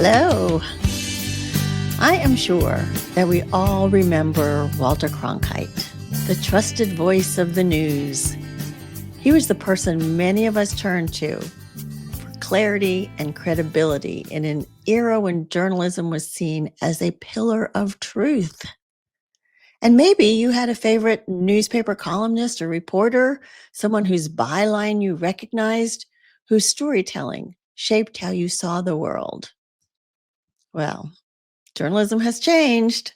Hello. I am sure that we all remember Walter Cronkite, the trusted voice of the news. He was the person many of us turned to for clarity and credibility in an era when journalism was seen as a pillar of truth. And maybe you had a favorite newspaper columnist or reporter, someone whose byline you recognized, whose storytelling shaped how you saw the world. Well, journalism has changed.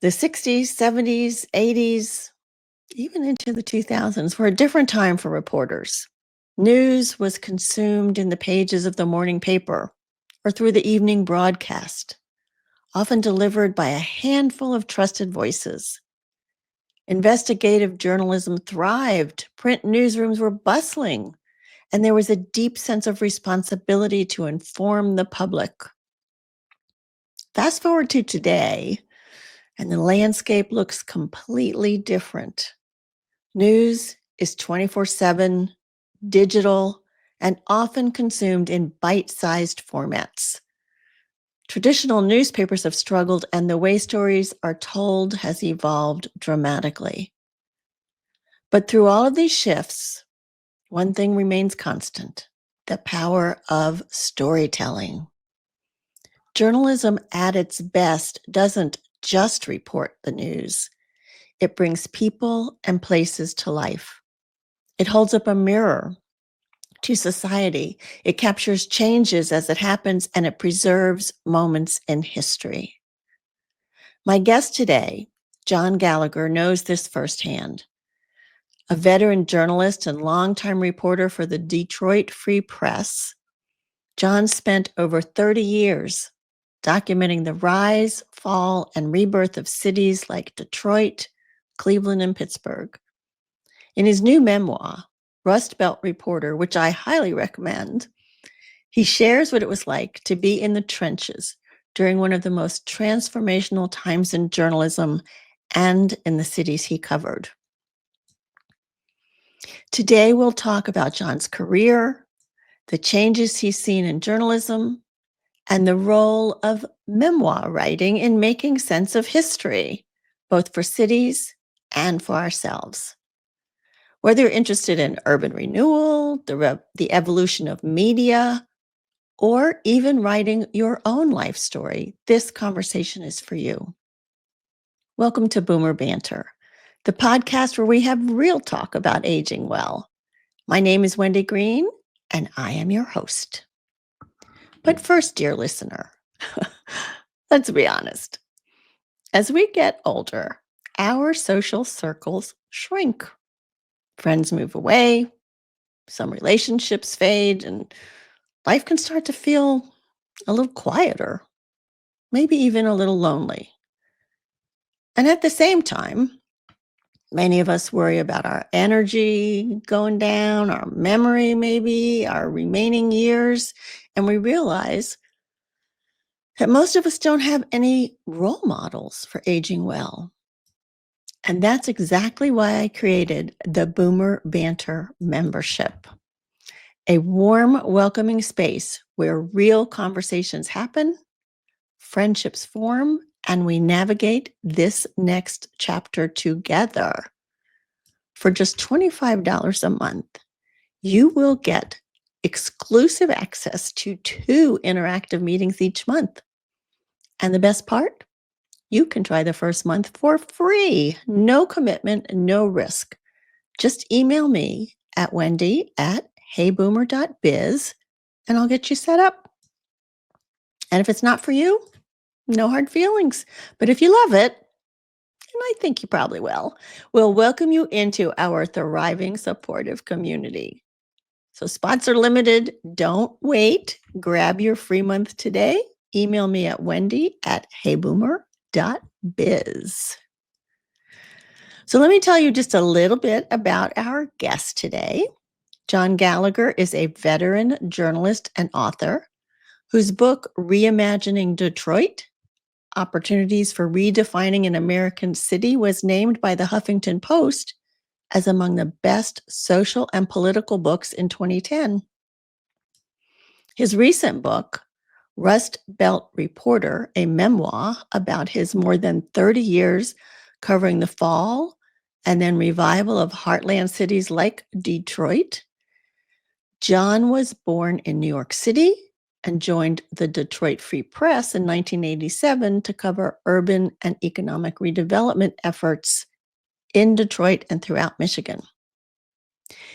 The 60s, 70s, 80s, even into the 2000s were a different time for reporters. News was consumed in the pages of the morning paper or through the evening broadcast, often delivered by a handful of trusted voices. Investigative journalism thrived, print newsrooms were bustling, and there was a deep sense of responsibility to inform the public. Fast forward to today, and the landscape looks completely different. News is 24/7, digital, and often consumed in bite-sized formats. Traditional newspapers have struggled, and the way stories are told has evolved dramatically. But through all of these shifts, one thing remains constant: the power of storytelling. Journalism at its best doesn't just report the news. It brings people and places to life. It holds up a mirror to society. It captures changes as it happens, and it preserves moments in history. My guest today, John Gallagher, knows this firsthand. A veteran journalist and longtime reporter for the Detroit Free Press, John spent over 30 years documenting the rise, fall, and rebirth of cities like Detroit, Cleveland, and Pittsburgh. In his new memoir, Rust Belt Reporter, which I highly recommend, he shares what it was like to be in the trenches during one of the most transformational times in journalism and in the cities he covered. Today, we'll talk about John's career, the changes he's seen in journalism, and the role of memoir writing in making sense of history, both for cities and for ourselves. Whether you're interested in urban renewal, the evolution of media, or even writing your own life story, this conversation is for you. Welcome to Boomer Banter, the podcast where we have real talk about aging well. My name is Wendy Green, and I am your host. But first, dear listener, let's be honest. As we get older, our social circles shrink. Friends move away, some relationships fade, and life can start to feel a little quieter, maybe even a little lonely. And at the same time, many of us worry about our energy going down, our memory maybe, our remaining years, and we realize that most of us don't have any role models for aging well. And that's exactly why I created the Boomer Banter membership, a warm, welcoming space where real conversations happen, friendships form, and we navigate this next chapter together. For just $25 a month, you will get exclusive access to 2 interactive meetings each month. And the best part? You can try the first month for free. No commitment, no risk. Just email me at wendy@heyboomer.biz and I'll get you set up. And if it's not for you, no hard feelings. But if you love it, and I think you probably will, we'll welcome you into our thriving, supportive community. So spots are limited. Don't wait. Grab your free month today. Email me at wendy@heyboomer.biz. So let me tell you just a little bit about our guest today. John Gallagher is a veteran journalist and author whose book, Reimagining Detroit: Opportunities for Redefining an American City, was named by the Huffington Post as among the best social and political books in 2010. His recent book, Rust Belt Reporter, a memoir about his more than 30 years covering the fall and then revival of heartland cities like Detroit. John was born in New York City and joined the Detroit Free Press in 1987 to cover urban and economic redevelopment efforts in Detroit and throughout Michigan.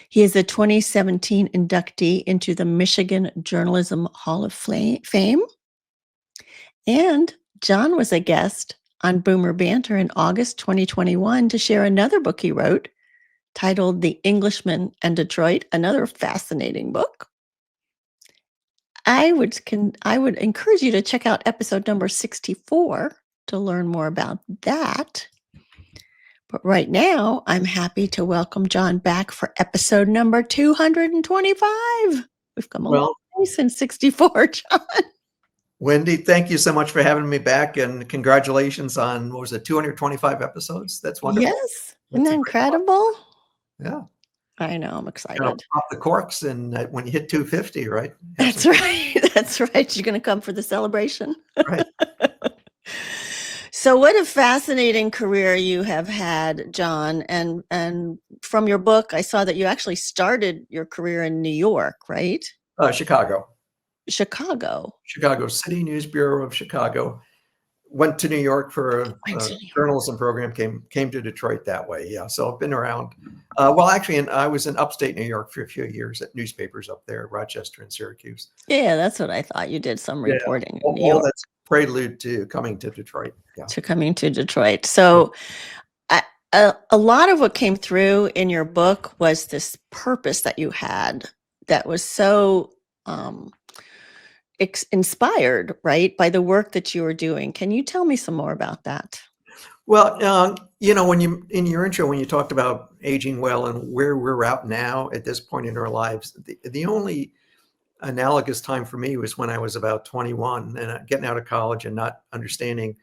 He is a 2017 inductee into the Michigan Journalism Hall of Fame. And John was a guest on Boomer Banter in August 2021 to share another book he wrote titled The Englishman and Detroit, another fascinating book. I would encourage you to check out episode number 64 to learn more about that. But right now, I'm happy to welcome John back for episode number 225. We've come a long way since 64, John. Wendy, thank you so much for having me back, and congratulations on, what was it, 225 episodes? That's wonderful. Yes. Isn't that incredible? Yeah. I know. I'm excited. Pop the corks and when you hit 250, right? That's right. That's right. You're going to come for the celebration. Right. So what a fascinating career you have had, John. And from your book, I saw that you actually started your career in New York, right? Chicago. Chicago City News Bureau of Chicago. Went to New York for a journalism program, came to Detroit that way. Yeah, so I've been around. Well, actually, I was in upstate New York for a few years at newspapers up there, Rochester and Syracuse. Yeah, that's what I thought. You did some reporting in New All York. that's prelude to coming to Detroit. Yeah. To coming to Detroit. So a lot of what came through in your book was this purpose that you had that was so inspired, right, by the work that you were doing. Can you tell me some more about that? Well, when you, in your intro, when you talked about aging well and where we're at now at this point in our lives, the only analogous time for me was when I was about 21 and getting out of college and not understanding,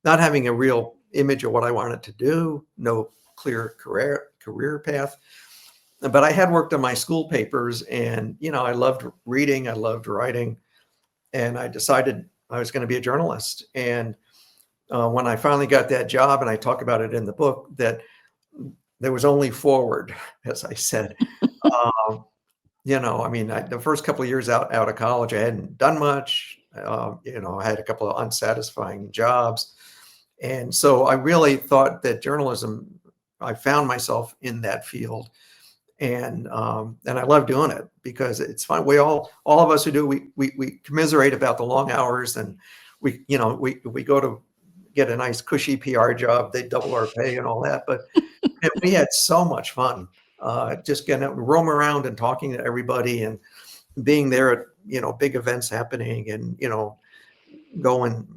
not having a real image of what I wanted to do, no clear career path. But I had worked on my school papers, and I loved reading, I loved writing, and I decided I was going to be a journalist. And when I finally got that job, and I talk about it in the book, that there was only forward, as I said. The first couple of years out of college, I hadn't done much. I had a couple of unsatisfying jobs. And so I really thought that journalism, I found myself in that field. And I love doing it because it's fun. We all of us who do, we commiserate about the long hours, and we go to get a nice cushy PR job. They double our pay and all that. But we had so much fun just getting out and roam around and talking to everybody and being there at, big events happening, and, going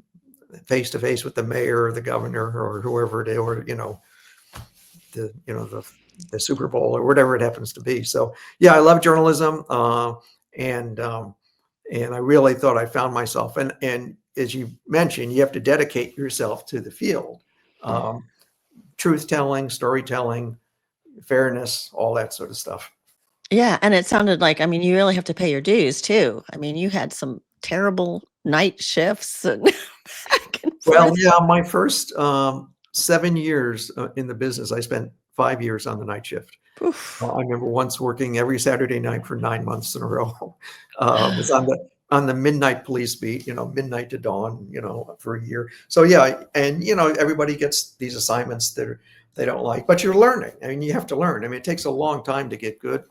face to face with the mayor or the governor or whoever it is, or, the Super Bowl or whatever it happens to be. So yeah, I love journalism. And I really thought I found myself, and as you mentioned, you have to dedicate yourself to the field, truth telling, storytelling, fairness, all that sort of stuff. Yeah. And it sounded like, you really have to pay your dues too. You had some terrible night shifts and back and forth. Well, yeah, my first 7 years in the business, I spent 5 years on the night shift. I remember once working every Saturday night for 9 months in a row. Was on the midnight police beat, midnight to dawn, for a year. So yeah, and everybody gets these assignments that they don't like, but you're learning. You have to learn. It takes a long time to get good.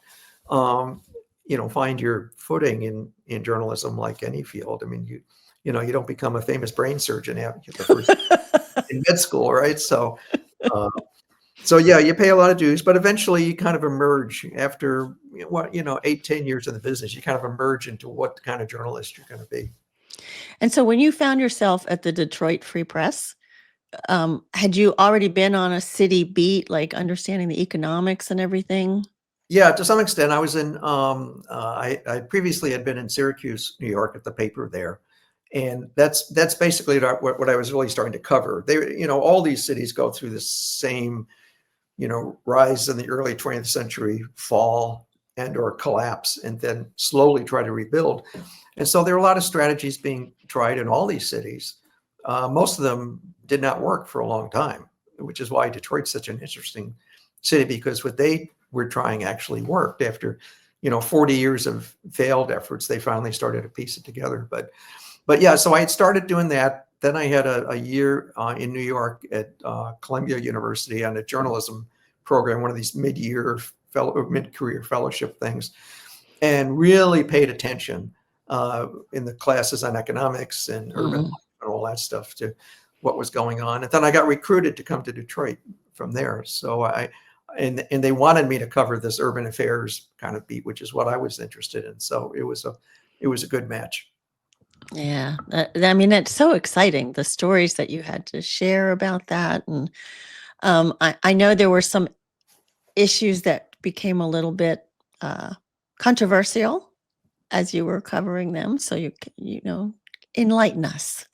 Find your footing in journalism, like any field. You don't become a famous brain surgeon after the first in med school, right? So yeah, you pay a lot of dues, but eventually you kind of emerge after 8-10 years in the business. You kind of emerge into what kind of journalist you're going to be. And so when you found yourself at the Detroit Free Press, had you already been on a city beat, like understanding the economics and everything? Yeah, to some extent. I was in. I previously had been in Syracuse, New York, at the paper there. And that's basically what I was really starting to cover. All these cities go through the same, rise in the early 20th century, fall, and or collapse and then slowly try to rebuild. And so there are a lot of strategies being tried in all these cities. Most of them did not work for a long time, which is why Detroit's such an interesting city, because what they were trying actually worked. After 40 years of failed efforts, they finally started to piece it together. But yeah, so I had started doing that. Then I had a year in New York at Columbia University on a journalism program, one of these mid-career fellowship things, and really paid attention in the classes on economics and urban Mm. life and all that stuff to what was going on. And then I got recruited to come to Detroit from there. So and they wanted me to cover this urban affairs kind of beat, which is what I was interested in. So it was a good match. Yeah. I mean, it's so exciting, the stories that you had to share about that. And I know there were some issues that became a little bit controversial as you were covering them. So enlighten us.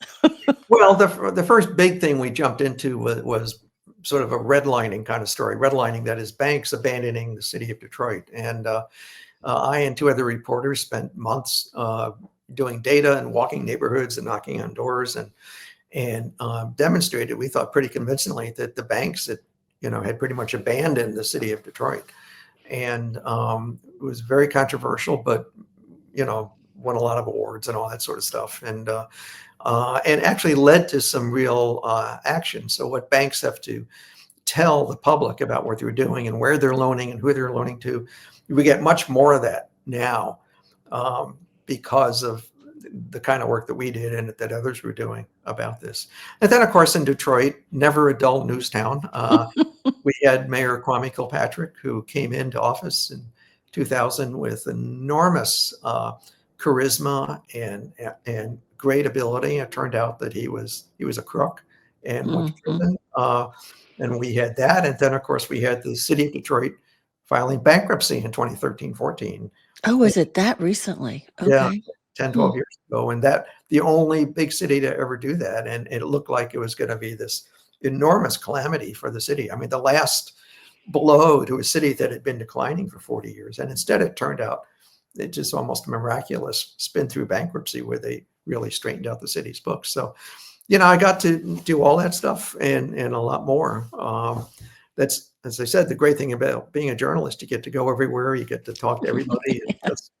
Well, the first big thing we jumped into was sort of a redlining kind of story. Redlining, that is, banks abandoning the city of Detroit. And I and two other reporters spent months doing data and walking neighborhoods and knocking on doors and demonstrated, we thought pretty convincingly, that the banks had pretty much abandoned the city of Detroit. And it was very controversial, but won a lot of awards and all that sort of stuff. And actually led to some real action. So what banks have to tell the public about what they're doing and where they're loaning and who they're loaning to, we get much more of that now because of the kind of work that we did and that others were doing about this. And then, of course, in Detroit, never a dull news town. We had Mayor Kwame Kilpatrick, who came into office in 2000 with enormous charisma and great ability. It turned out that he was a crook and went to Mhm. prison. And we had that. And then, of course, we had the city of Detroit filing bankruptcy in 2013-14. Oh, was it that recently? Yeah, Okay. 10, Hmm. 12 years ago. And that the only big city to ever do that. And it looked like it was going to be this enormous calamity for the city. I mean, the last blow to a city that had been declining for 40 years. And instead, it turned out it just almost miraculous spin through bankruptcy where they really straightened out the city's books. So, I got to do all that stuff and a lot more. That's, as I said, the great thing about being a journalist. You get to go everywhere. You get to talk to everybody and Yeah. just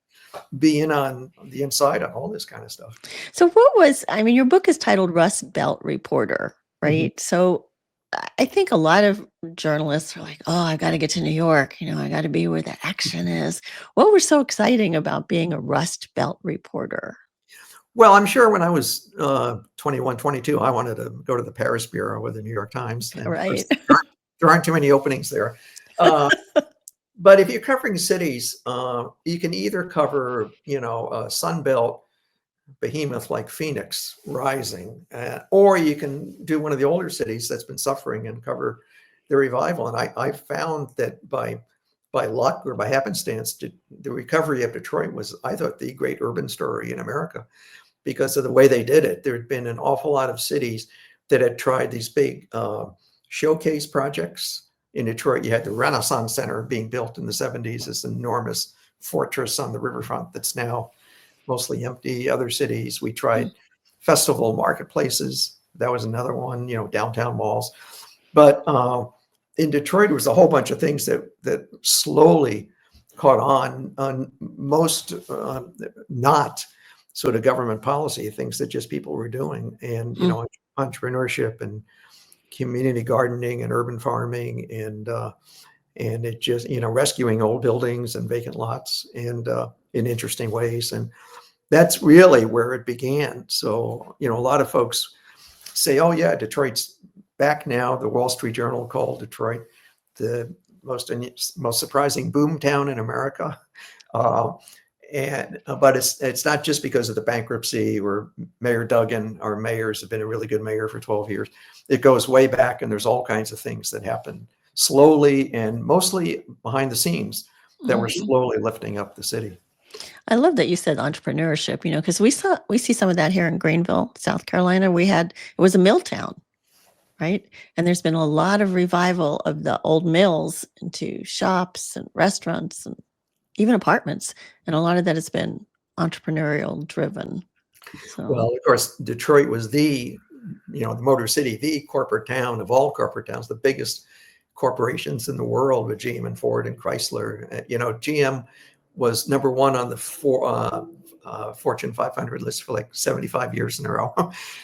be in on the inside on all this kind of stuff. So I mean, your book is titled Rust Belt Reporter, Mhm. right? So I think a lot of journalists are like, oh, I got to get to New York. I got to be where the action is. What was so exciting about being a Rust Belt reporter? Well, I'm sure when I was 21, 22, I wanted to go to the Paris bureau with the New York Times. And of Right. course, there aren't too many openings there. Uh, but if you're covering cities, you can either cover, a Sun Belt behemoth like Phoenix rising, or you can do one of the older cities that's been suffering and cover the revival. And I found that by luck or by happenstance, the recovery of Detroit was, I thought, the great urban story in America because of the way they did it. There had been an awful lot of cities that had tried these big showcase projects. In Detroit, you had the Renaissance Center being built in the 70s, this enormous fortress on the riverfront that's now mostly empty. Other cities, we tried festival marketplaces. That was another one, downtown malls. But in Detroit, there was a whole bunch of things that slowly caught on most not sort of government policy, things that just people were doing. And, Mm. entrepreneurship and community gardening and urban farming and it just, rescuing old buildings and vacant lots and in interesting ways. And that's really where it began. So, a lot of folks say, oh, yeah, Detroit's back now. The Wall Street Journal called Detroit the most surprising boom town in America. Uh, but it's not just because of the bankruptcy or Mayor Duggan. Our mayors have been a really good mayor for 12 years. It goes way back, and there's all kinds of things that happen slowly and mostly behind the scenes that were Mhm. slowly lifting up the city. I love that you said entrepreneurship, because we see some of that here in Greenville, South Carolina. It was a mill town, right? And there's been a lot of revival of the old mills into shops and restaurants and even apartments. And a lot of that has been entrepreneurial driven. Well, So, of course, Detroit was the Motor City, the corporate town of all corporate towns, the biggest corporations in the world with GM and Ford and Chrysler. GM was number one on the Fortune 500 list for like 75 years in a row.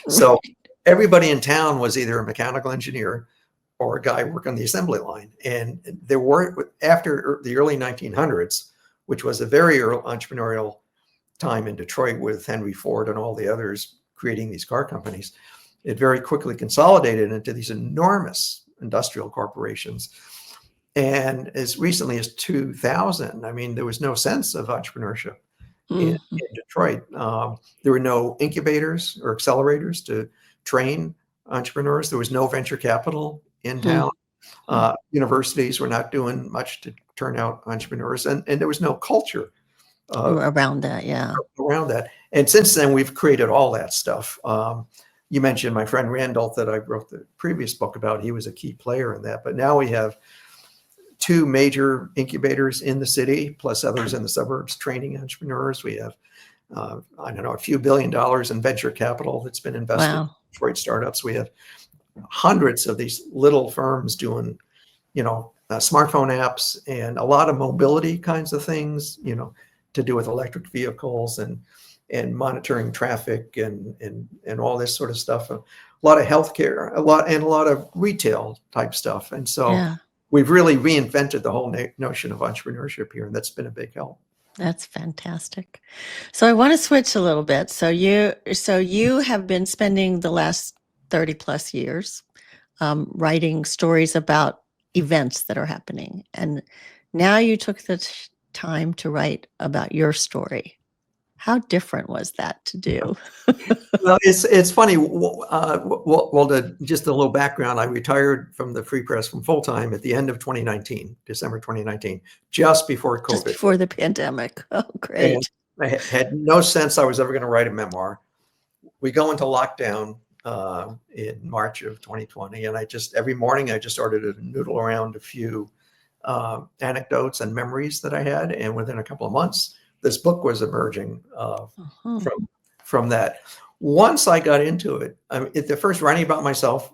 So everybody in town was either a mechanical engineer or a guy working on the assembly line. And there were, after the early 1900s, which was a very early entrepreneurial time in Detroit with Henry Ford and all the others creating these car companies, it very quickly consolidated into these enormous industrial corporations. And as recently as 2000, I mean, there was no sense of entrepreneurship in Detroit. There were no incubators or accelerators to train entrepreneurs. There was no venture capital in town. Universities were not doing much to turn out entrepreneurs, and there was no culture around that, yeah. around that. And since then, we've created all that stuff. You mentioned my friend Randolph that I wrote the previous book about. He was a key player in that. But now we have 2 major incubators in the city, plus others in the suburbs training entrepreneurs. We have, I don't know, a few $1 billion in venture capital that's been invested in Detroit startups. We have hundreds of these little firms doing, smartphone apps and a lot of mobility kinds of things, to do with electric vehicles and monitoring traffic and all this sort of stuff. A lot of healthcare, a lot of retail type stuff. And so we've really reinvented the whole notion of entrepreneurship here, and that's been a big help. That's fantastic. So I want to switch a little bit. So you have been spending the last 30 plus years writing stories about events that are happening, and now you took the time to write about your story. How different was that to do? Well, it's funny. Just a little background. I retired from the Free Press from full time at the end of 2019, December 2019, just before COVID. Just before the pandemic. Oh, great. And I had no sense I was ever going to write a memoir. We go into lockdown in March of 2020, and every morning I just started to noodle around a few anecdotes and memories that I had, and within a couple of months, this book was emerging from that. Once I got into it, the first writing about myself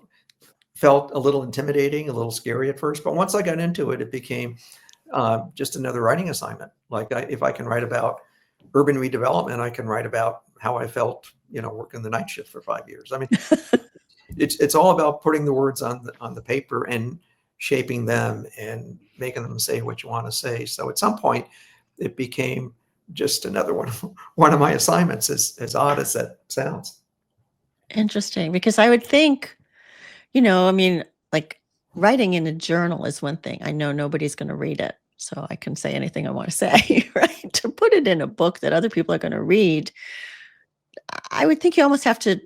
felt a little intimidating, a little scary at first, but once I got into it, it became just another writing assignment. Like if I can write about urban redevelopment, I can write about how I felt, working the night shift for 5 years. I mean, it's all about putting the words on the paper and shaping them and making them say what you want to say. So at some point, it became just another one of my assignments, as odd as that sounds. Interesting, because I would think, like writing in a journal is one thing. I know nobody's going to read it, so I can say anything I want to say, right? To put it in a book that other people are going to read, I would think you almost have to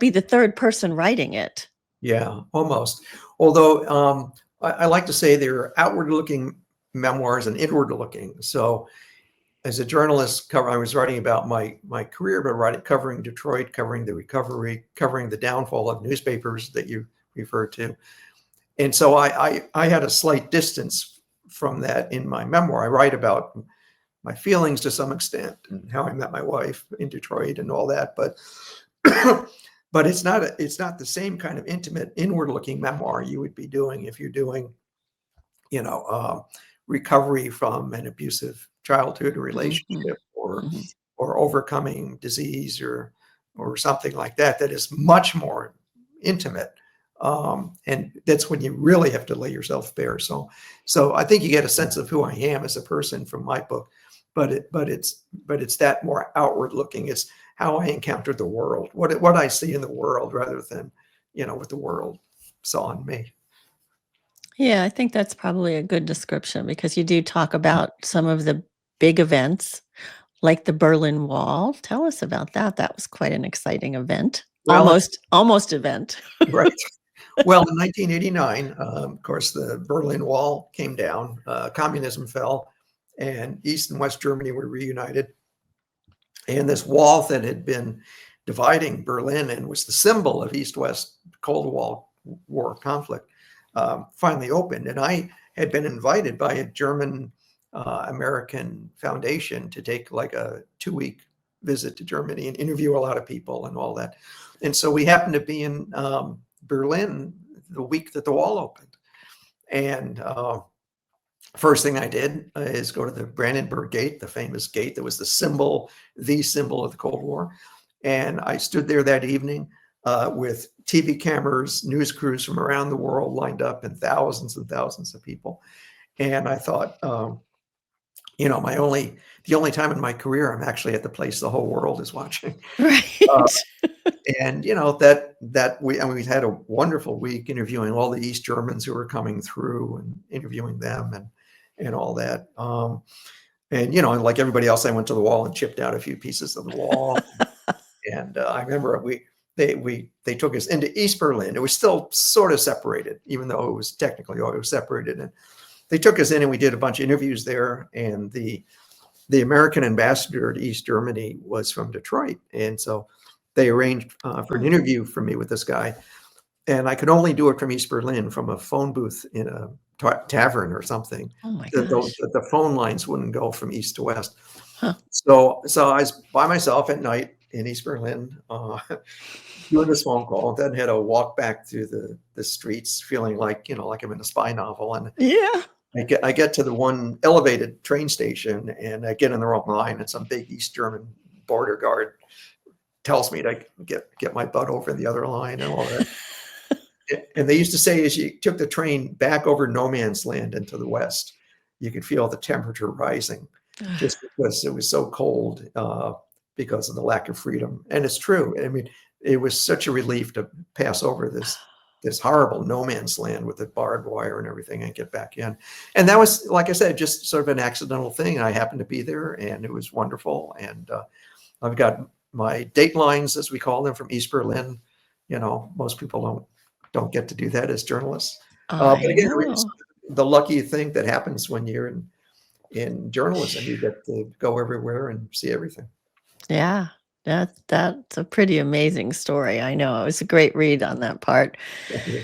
be the third person writing it. Yeah, almost. Although I like to say there are outward-looking memoirs and inward-looking. So as a journalist, I was writing about my career, but covering Detroit, covering the recovery, covering the downfall of newspapers that you referred to. And so I had a slight distance from that in my memoir. I write about my feelings to some extent and how I met my wife in Detroit and all that, but but it's not the same kind of intimate, inward-looking memoir you would be doing if you're doing, recovery from an abusive childhood or relationship, or overcoming disease or something like that. That is much more intimate, and that's when you really have to lay yourself bare. So I think you get a sense of who I am as a person from my book, but it's that more outward looking. It's how I encounter the world, what I see in the world, rather than what the world saw in me. Yeah, I think that's probably a good description, because you do talk about some of the big events, like the Berlin Wall. Tell us about that. That was quite an exciting event. Well, Almost event. right. Well, in 1989, of course, the Berlin Wall came down, communism fell, and East and West Germany were reunited. And this wall that had been dividing Berlin and was the symbol of East-West Cold War conflict finally opened. And I had been invited by a German American foundation to take like a 2-week visit to Germany and interview a lot of people and all that. And so we happened to be in Berlin the week that the wall opened. And first thing I did is go to the Brandenburg Gate, the famous gate that was the symbol of the Cold War. And I stood there that evening with TV cameras, news crews from around the world lined up, and thousands of people. And I thought, you know, the only time in my career I'm actually at the place the whole world is watching. Uh, Right. and you know we had a wonderful week interviewing all the East Germans who were coming through and interviewing them and all that. And you know, like everybody else, I went to the wall and chipped out a few pieces of the wall. And I remember they took us into East Berlin. It was still sort of separated, even though it was technically always separated. And they took us in and we did a bunch of interviews there. And the American ambassador to East Germany was from Detroit. And so they arranged for an Oh, interview for me with this guy. And I could only do it from East Berlin, from a phone booth in a tavern or something. oh my The, gosh. the phone lines wouldn't go from east to west. Huh. So I was by myself at night in East Berlin doing this phone call, and then had to walk back through the streets feeling like, you know, like I'm in a spy novel. And Yeah. I get to the one elevated train station and I get in the wrong line, and some big East German border guard tells me to get my butt over the other line and all that. And they used to say, as you took the train back over no man's land into the west, you could feel the temperature rising just because it was so cold because of the lack of freedom. And it's true. I mean, it was such a relief to pass over this horrible no man's land with the barbed wire and everything and get back in. And that was, like I said, just sort of an accidental thing. I happened to be there and it was wonderful. And I've got my date lines, as we call them, from East Berlin. You know, most people don't get to do that as journalists. But I again, it's know. the lucky thing that happens when you're in journalism, you get to go everywhere and see everything. Yeah. That's a pretty amazing story. I know. It was a great read on that part. Thank you.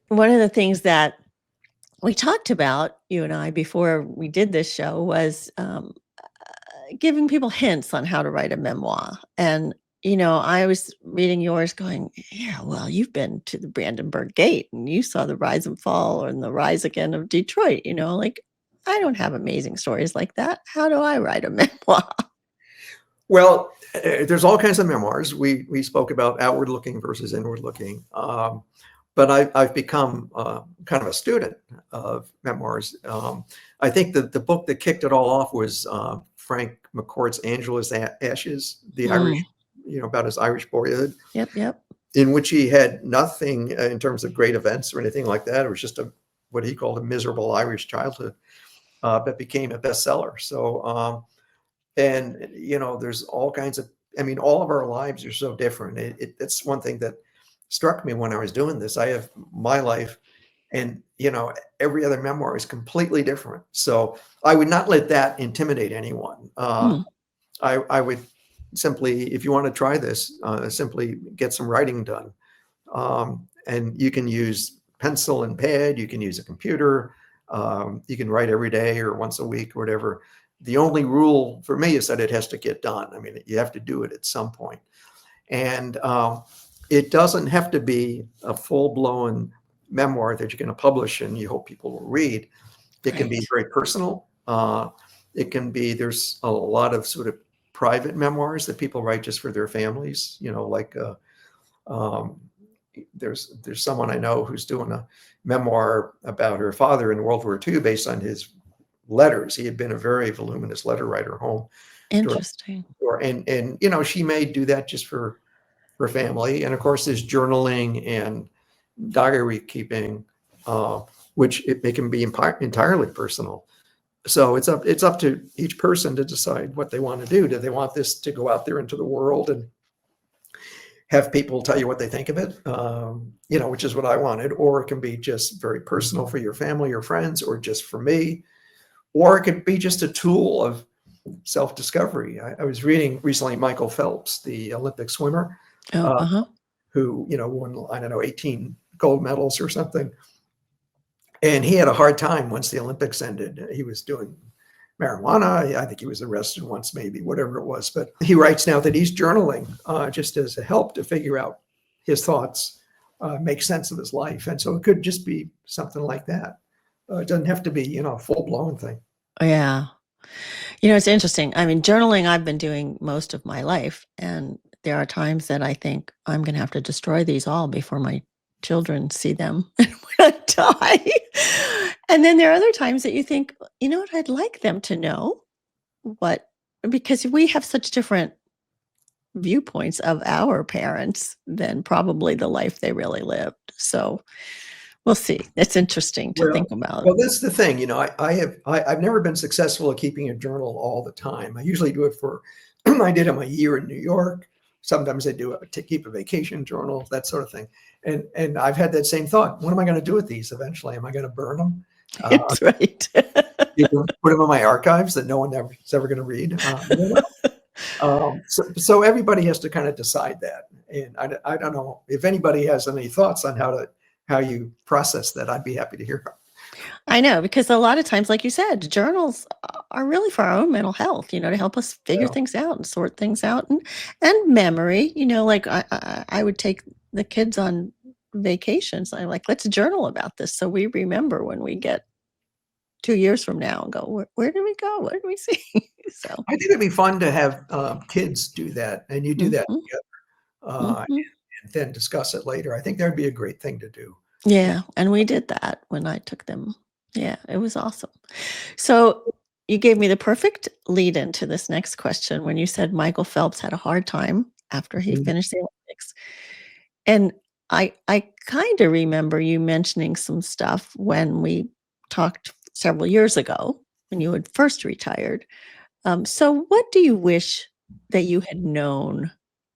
One of the things that we talked about, you and I, before we did this show was giving people hints on how to write a memoir. And, you know, I was reading yours going, yeah, well, you've been to the Brandenburg Gate and you saw the rise and fall and the rise again of Detroit, you know, like I don't have amazing stories like that. How do I write a memoir? Well, there's all kinds of memoirs. We spoke about outward looking versus inward looking. But I've become kind of a student of memoirs. I think the book that kicked it all off was Frank McCourt's Angela's Ashes, the Irish, Mm, you know, about his Irish boyhood, yep, yep. in which he had nothing in terms of great events or anything like that. It was just what he called a miserable Irish childhood, but became a bestseller. So, and you know, there's all kinds of. I mean, all of our lives are so different. That's one thing that struck me when I was doing this. I have my life, and you know, every other memoir is completely different. So I would not let that intimidate anyone. Mm, I would simply, if you want to try this, simply get some writing done. And you can use pencil and pad, you can use a computer, you can write every day or once a week or whatever. The only rule for me is that it has to get done. I mean, you have to do it at some point. And it doesn't have to be a full-blown memoir that you're going to publish and you hope people will read. It can be right. very personal. It can be, there's a lot of sort of private memoirs that people write just for their families, you know, like um, there's someone I know who's doing a memoir about her father in World War II based on his letters. He had been a very voluminous letter writer home during Interesting. the war. And you know, she may do that just for family. And of course, there's journaling and diary keeping, which it can be entirely personal. So it's up to each person to decide what they want to do. Do they want this to go out there into the world and have people tell you what they think of it, you know, which is what I wanted, or it can be just very personal for your family or friends, or just for me, or it could be just a tool of self-discovery. I was reading recently Michael Phelps, the Olympic swimmer, Oh, uh, uh-huh. who, you know, won, I don't know, 18 gold medals or something. And he had a hard time once the Olympics ended. He was doing marijuana. I think he was arrested once, maybe, whatever it was. But he writes now that he's journaling just as a help to figure out his thoughts, make sense of his life. And so it could just be something like that. It doesn't have to be, a full blown thing. Yeah. It's interesting. I mean, journaling I've been doing most of my life, and there are times that I think I'm going to have to destroy these all before my children see them when I die. And then there are other times that you think, you know what, I'd like them to know what, because we have such different viewpoints of our parents than probably the life they really lived. So we'll see. It's interesting to Well, think about. well, that's the thing. I've never been successful at keeping a journal all the time. I usually do it for, I did it my year in New York. Sometimes I do it to keep a vacation journal, that sort of thing. And I've had that same thought. What am I going to do with these eventually? Am I going to burn them? It's right. Put them in my archives that no one ever is ever going to read? I don't know. So everybody has to kind of decide that. And I don't know if anybody has any thoughts on how you process that. I'd be happy to hear. I know, because a lot of times, like you said, journals are really for our own mental health, to help us figure Yeah. things out and sort things out, and memory, like I would take the kids on vacations. I'm like, let's journal about this so we remember when we get 2 years from now and go, where did we go? What did we see? So, I think it'd be fun to have kids do that, and you do that mhm, together, mhm. and then discuss it later. I think that'd be a great thing to do. Yeah, and we did that when I took them. Yeah, it was awesome. So you gave me the perfect lead into this next question when you said Michael Phelps had a hard time after he Mhm. finished the Olympics. And I kind of remember you mentioning some stuff when we talked several years ago when you had first retired. So what do you wish that you had known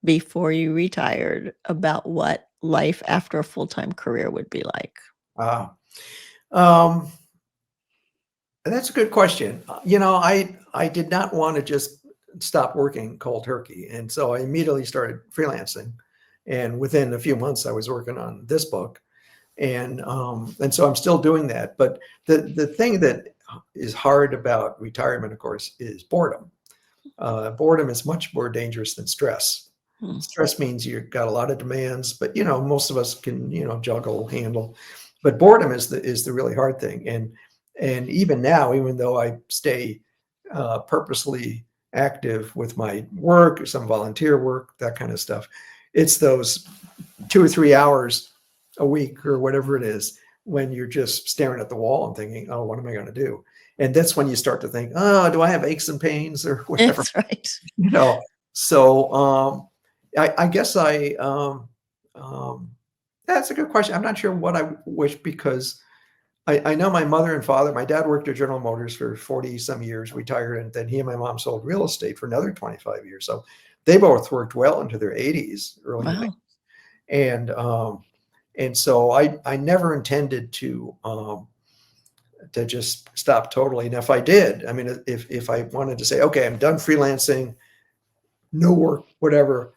before you retired about what life after a full-time career would be like? Uh, um, that's a good question. I did not want to just stop working cold turkey, and so I immediately started freelancing. And within a few months, I was working on this book, and so I'm still doing that. But the thing that is hard about retirement, of course, is boredom. Boredom is much more dangerous than stress. Mm, Stress means you've got a lot of demands, but most of us can juggle, handle. But boredom is the really hard thing. And even now, even though I stay purposely active with my work, some volunteer work, that kind of stuff, it's those 2 or 3 hours a week or whatever it is when you're just staring at the wall and thinking, "Oh, what am I going to do?" And that's when you start to think, "Oh, do I have aches and pains or whatever?" that's right. You know. So I guess that's a good question. I'm not sure what I wish because I know my mother and father. My dad worked at General Motors for 40 some years, retired, and then he and my mom sold real estate for another 25 years. So they both worked well into their 80s, early to Wow. and and so I never intended to just stop totally. And if I did, I mean, if I wanted to say, okay, I'm done freelancing, no work, whatever,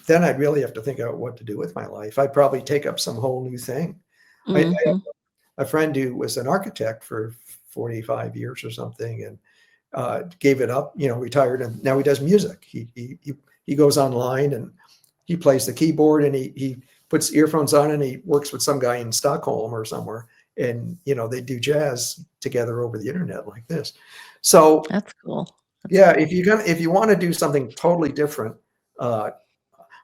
then I'd really have to think about what to do with my life. I'd probably take up some whole new thing. I have Mhm. a friend who was an architect for 45 years or something, and gave it up, retired, and now he does music. He goes online and he plays the keyboard and he puts earphones on and he works with some guy in Stockholm or somewhere, and they do jazz together over the internet like this. So That's cool. That's yeah, cool. if you want to do something totally different, uh,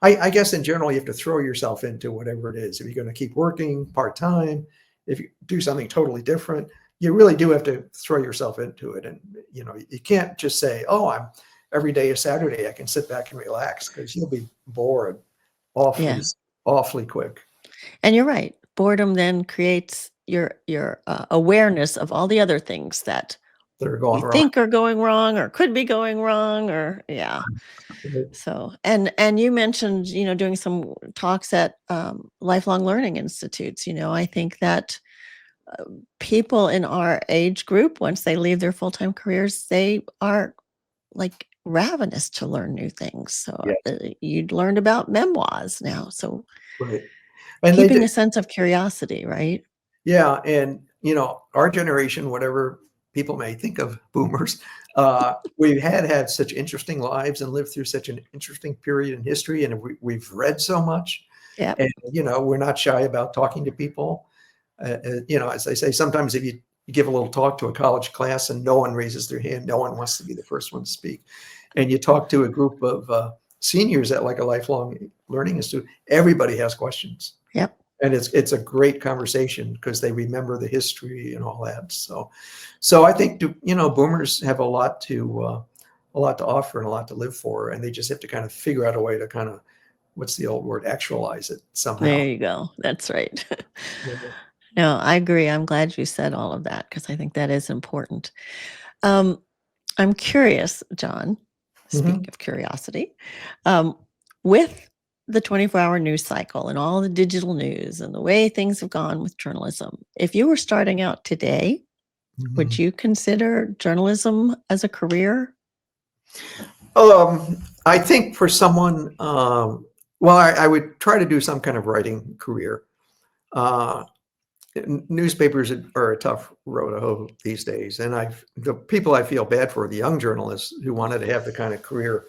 I guess in general you have to throw yourself into whatever it is. If you're going to keep working part time, if you do something totally different, you really do have to throw yourself into it. And you can't just say, "Oh, I'm every day is Saturday. I can sit back and relax," because you'll be bored awfully, Yeah. awfully quick. And you're right. Boredom then creates your awareness of all the other things that That are you going wrong. think are going wrong or could be going wrong, or yeah. So, and you mentioned, doing some talks at lifelong learning institutes. I think that people in our age group, once they leave their full-time careers, they are like ravenous to learn new things. So Yes, you'd learned about memoirs now. So right. And they keeping did. a sense of curiosity, right? Yeah, and our generation, whatever, people may think of boomers, we had such interesting lives and lived through such an interesting period in history, and we've read so much, Yeah. and we're not shy about talking to people. As I say, sometimes if you give a little talk to a college class and no one raises their hand, no one wants to be the first one to speak, and you talk to a group of seniors at like a lifelong learning institute, everybody has questions. Yep. And it's a great conversation because they remember the history and all that. So I think boomers have a lot to offer and a lot to live for, and they just have to kind of figure out a way to kind of, what's the old word, actualize it somehow. There you go. That's right. Yeah. No, I agree. I'm glad you said all of that because I think that is important. Um, I'm curious, John, speaking Mhm. of curiosity, um, with the 24-hour news cycle and all the digital news and the way things have gone with journalism, if you were starting out today, would Mhm. you consider journalism as a career? I think for someone, well, I would try to do some kind of writing career. Uh, Newspapers are a tough road to hoe these days, and the people I feel bad for, the young journalists who wanted to have the kind of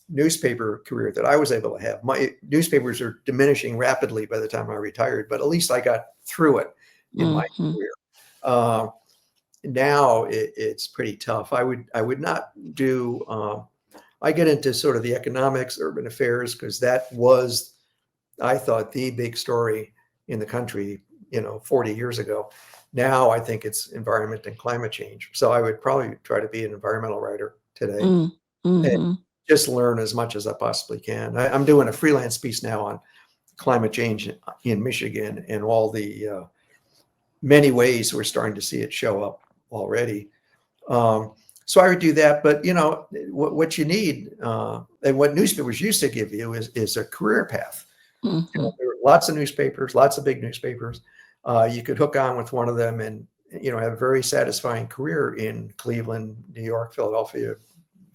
newspaper career that I was able to have. My newspapers are diminishing rapidly by the time I retired, but at least I got through it in my Mhm. career. Uh, Now it's pretty tough. I would not do. I get into sort of the economics, urban affairs, because that was, I thought, the big story in the country, 40 years ago. Now I think it's environment and climate change. So I would probably try to be an environmental writer today Mm, and mhm. just learn as much as I possibly can. I'm doing a freelance piece now on climate change in Michigan and all the many ways we're starting to see it show up already. Um, so I would do that, but what you need, and what newspapers used to give you is a career path. Mhm. There were lots of newspapers, lots of big newspapers. You could hook on with one of them and have a very satisfying career in Cleveland, New York, Philadelphia,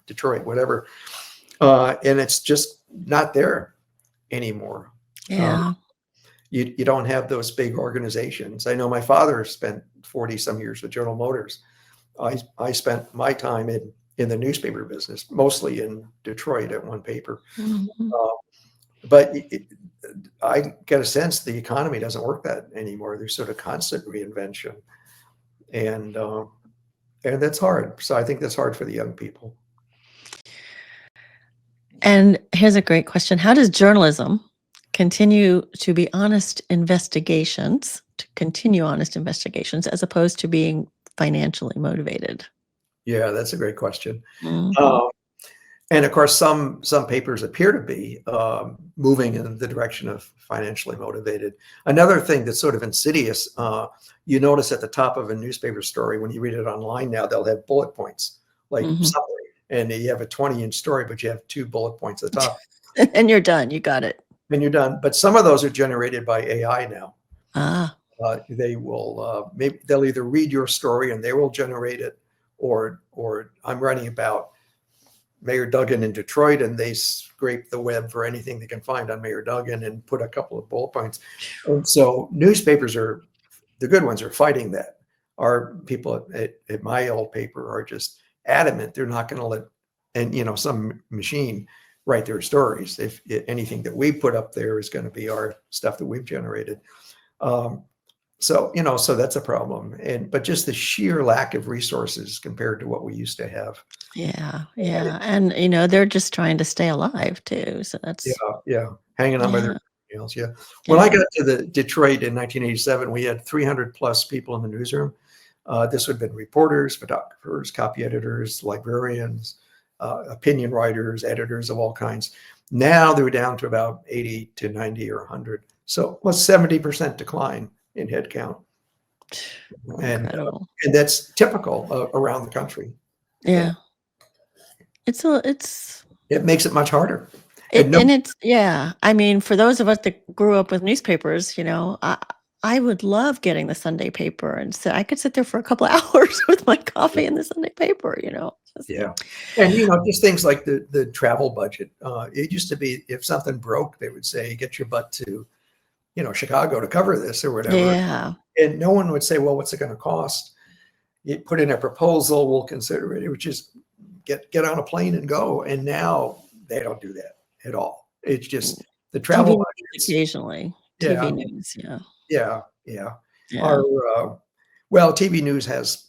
Detroit, whatever. And it's just not there anymore. Uh, Yeah. you don't have those big organizations. I know my father spent 40 some years with General Motors. I spent my time in the newspaper business, mostly in Detroit at one paper. Mhm. Uh, but I get a sense the economy doesn't work that anymore. There's sort of constant reinvention, and that's hard. So I think that's hard for the young people. And here's a great question. How does journalism continue to be continue honest investigations as opposed to being financially motivated? Yeah, that's a great question. Mhm. Uh, and of course, some papers appear to be moving in the direction of financially motivated. Another thing that's sort of insidious, you notice at the top of a newspaper story when you read it online now, they'll have bullet points like Mhm. summary, and you have a 20-inch story, but you have two bullet points at the top, And you're done. You got it. and you're done. But some of those are generated by AI now. Ah. They will maybe they'll either read your story and they will generate it, or I'm writing about Mayor Duggan in Detroit, and they scrape the web for anything they can find on Mayor Duggan and put a couple of bullet points. And so newspapers are, the good ones are fighting that. Our people at my old paper are just adamant they're not going to let some machine write their stories. If anything that we put up there is going to be our stuff that we've generated. Um, so that's a problem. But just the sheer lack of resources compared to what we used to have. Yeah, yeah, and, they're just trying to stay alive too, so Yeah, that's yeah, hanging on by their yeah, nails, yeah. When I yeah. got to the Detroit in 1987, we had 300 plus people in the newsroom. This would have been reporters, photographers, copy editors, librarians, opinion writers, editors of all kinds. Now they're down to about 80 to 90 or 100. So what's 70% decline in headcount, and Incredible. that's typical around the country. And Yeah. It's it makes it much harder. it And no, and it's yeah, I mean, for those of us that grew up with newspapers, I would love getting the Sunday paper, and so I could sit there for a couple of hours with my coffee and the Sunday paper. Just yeah. And, just things like the travel budget. It used to be if something broke, they would say, get your butt to, Chicago to cover this or whatever. yeah. And no one would say, well, what's it going to cost? You put in a proposal, we'll consider it. It would just get on a plane and go. And now they don't do that at all. It's just the travel TV news budgets. occasionally. Yeah, TV news, yeah. yeah. Yeah. Our well, TV news has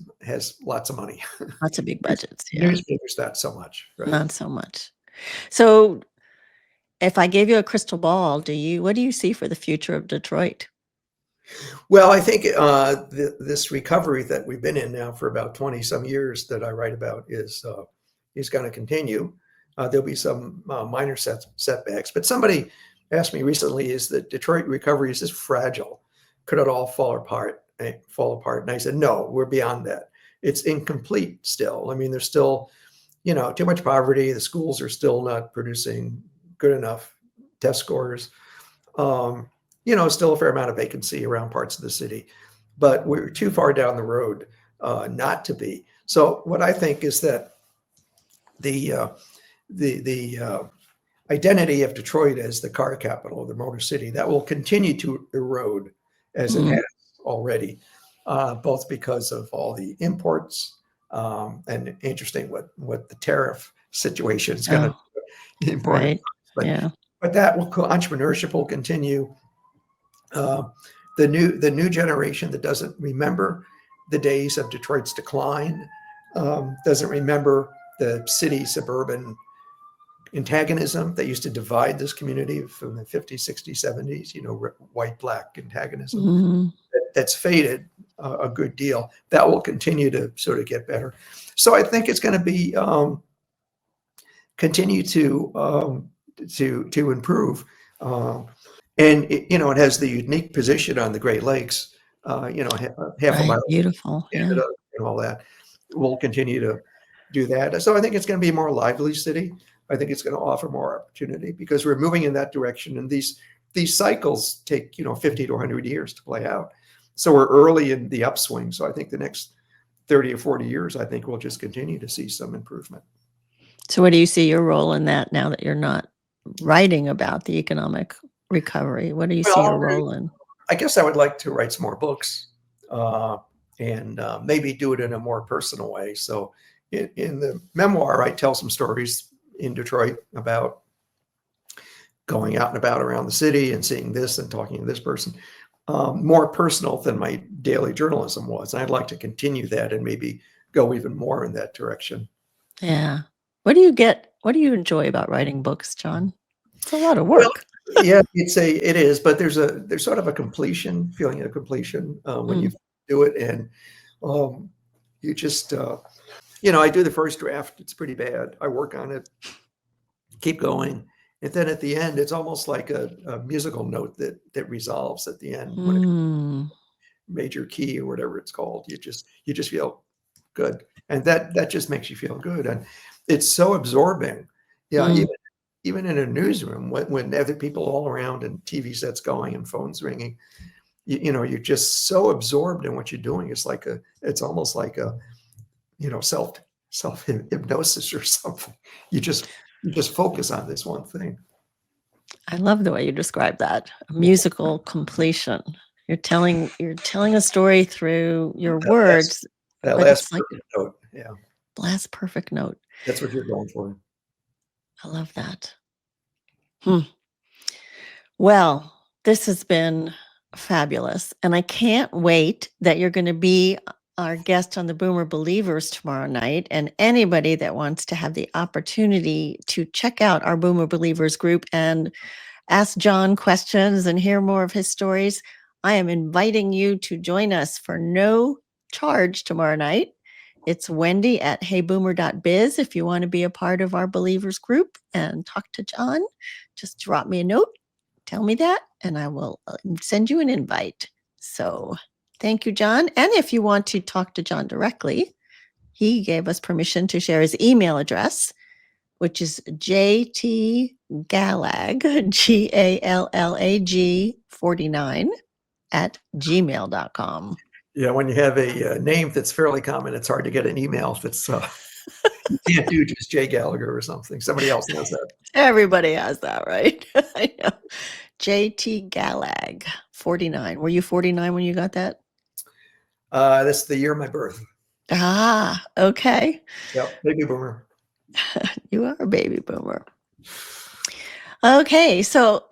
lots of money. Lots of big budgets, yeah. Newspapers, not so much, right? Not so much. So, if I gave you a crystal ball, what do you see for the future of Detroit? Well, I think this recovery that we've been in now for about 20 some years that I write about is going to continue. There'll be some minor setbacks, but somebody asked me recently, "Is the Detroit recovery is this fragile? Could it all fall apart? Fall apart?" And I said, "No, we're beyond that. It's incomplete still. I mean, there's still, too much poverty. The schools are still not producing good enough test scores. Still a fair amount of vacancy around parts of the city, but we're too far down the road not to be. So what I think is that the identity of Detroit as the car capital, the Motor City, that will continue to erode as it Mm. has already, both because of all the imports and interesting what the tariff situation is going to Oh, import. right. But Yeah. that entrepreneurship will continue. The new generation that doesn't remember the days of Detroit's decline, doesn't remember the city suburban antagonism that used to divide this community from the 50s, 60s, 70s, white black antagonism. Mhm. That's faded a good deal. That will continue to sort of get better. So I think it's going to be continue to improve. And it has the unique position on the Great Lakes, half a Right. mile Beautiful. from Yeah. Canada and all that. We'll continue to do that. So I think it's going to be a more lively city. I think it's going to offer more opportunity because we're moving in that direction. And these cycles take 50 to 100 years to play out. So we're early in the upswing. So I think the next 30 or 40 years, I think we'll just continue to see some improvement. So, what do you see your role in that now that you're not writing about the economic recovery? What do you see your Well, role in? I guess I would like to write some more books and maybe do it in a more personal way. So in the memoir, I tell some stories in Detroit about going out and about around the city and seeing this and talking to this person, more personal than my daily journalism was. And I'd like to continue that and maybe go even more in that direction. Yeah. What do you enjoy about writing books, John? It's a lot of Well, work. yeah, it is, but there's sort of a feeling of completion when you Mm. do it, and you just I do the first draft. It's pretty bad. I work on it, keep going, and then at the end, it's almost like a musical note that resolves at the end when it Mm. major key or whatever it's called. You just feel good, and that just makes you feel good, and it's so absorbing. Yeah, Mm. even in a newsroom when other people all around and TV sets going and phones ringing, you're just so absorbed in what you're doing. It's almost like a self hypnosis or something. You just focus on this one thing. I love the way you describe that. A musical completion. You're telling a story through your That last words, that but last it's like perfect note. Yeah, last perfect note. that's what you're going for. I love that. Hmm. Well, this has been fabulous, and I can't wait that you're going to be our guest on the Boomer Believers tomorrow night. And anybody that wants to have the opportunity to check out our Boomer Believers group and ask John questions and hear more of his stories, I am inviting you to join us for no charge tomorrow night. It's Wendy at heyboomer.biz. If you want to be a part of our Believers group and talk to John, just drop me a note. Tell me that, and I will send you an invite. So thank you, John. And if you want to talk to John directly, he gave us permission to share his email address, which is jtgallag, Gallag 49 at gmail.com. Yeah, when you have a name that's fairly common, it's hard to get an email that's you can't do just Jay Gallagher or something. Somebody else knows that. Everybody has that, right? I know. JT Gallag 49. Were you 49 when you got that? That's the year of my birth. Ah, okay. Yep, baby boomer. You are a baby boomer. Okay, so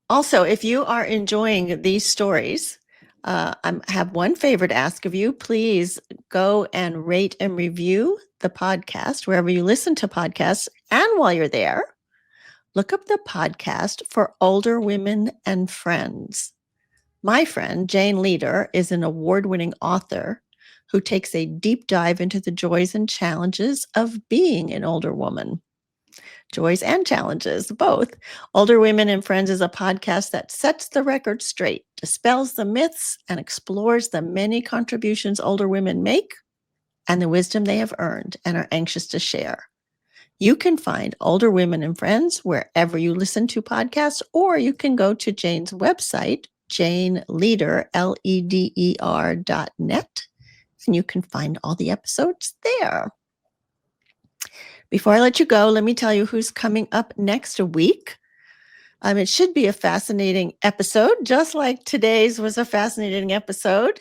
also, if you are enjoying these stories, I have one favor to ask of you. Please go and rate and review the podcast wherever you listen to podcasts. And while you're there, look up the podcast for Older Women and Friends. My friend, Jane Leader, is an award-winning author who takes a deep dive into the joys and challenges of being an older woman. Joys and challenges, both. Older Women and Friends is a podcast that sets the record straight, dispels the myths, and explores the many contributions older women make and the wisdom they have earned and are anxious to share. You can find Older Women and Friends wherever you listen to podcasts, or you can go to Jane's website, janeleader, LEDER.net, and you can find all the episodes there. Before I let you go, let me tell you who's coming up next week. It should be a fascinating episode, just like today's was a fascinating episode.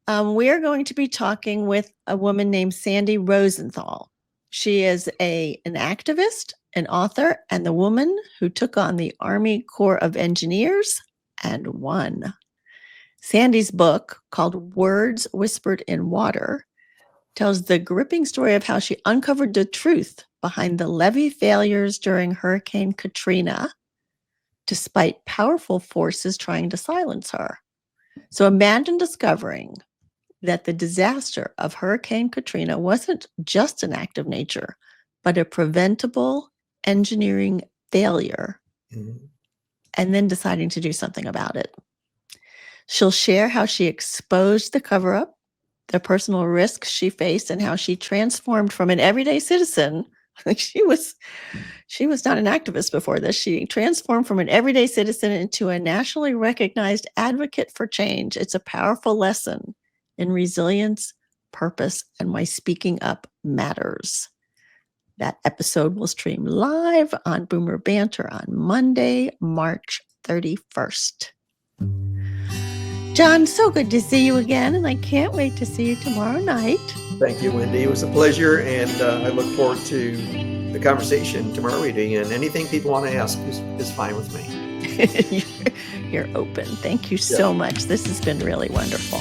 We're going to be talking with a woman named Sandy Rosenthal. She is an activist, an author, and the woman who took on the Army Corps of Engineers and won. Sandy's book, called Words Whispered in Water, tells the gripping story of how she uncovered the truth behind the levee failures during Hurricane Katrina, despite powerful forces trying to silence her. So imagine discovering that the disaster of Hurricane Katrina wasn't just an act of nature, but a preventable engineering failure, and then deciding to do something about it. She'll share how she exposed the cover-up, the personal risks she faced, and how she transformed from an everyday citizen. She was not an activist before this. She transformed from an everyday citizen into a nationally recognized advocate for change. It's a powerful lesson in resilience, purpose, and why speaking up matters. That episode will stream live on Boomer Banter on Monday, March 31st. John, so good to see you again, and I can't wait to see you tomorrow night. Thank you, Wendy. It was a pleasure, and I look forward to the conversation tomorrow evening. And anything people want to ask is fine with me. You're open. Thank you so much. This has been really wonderful.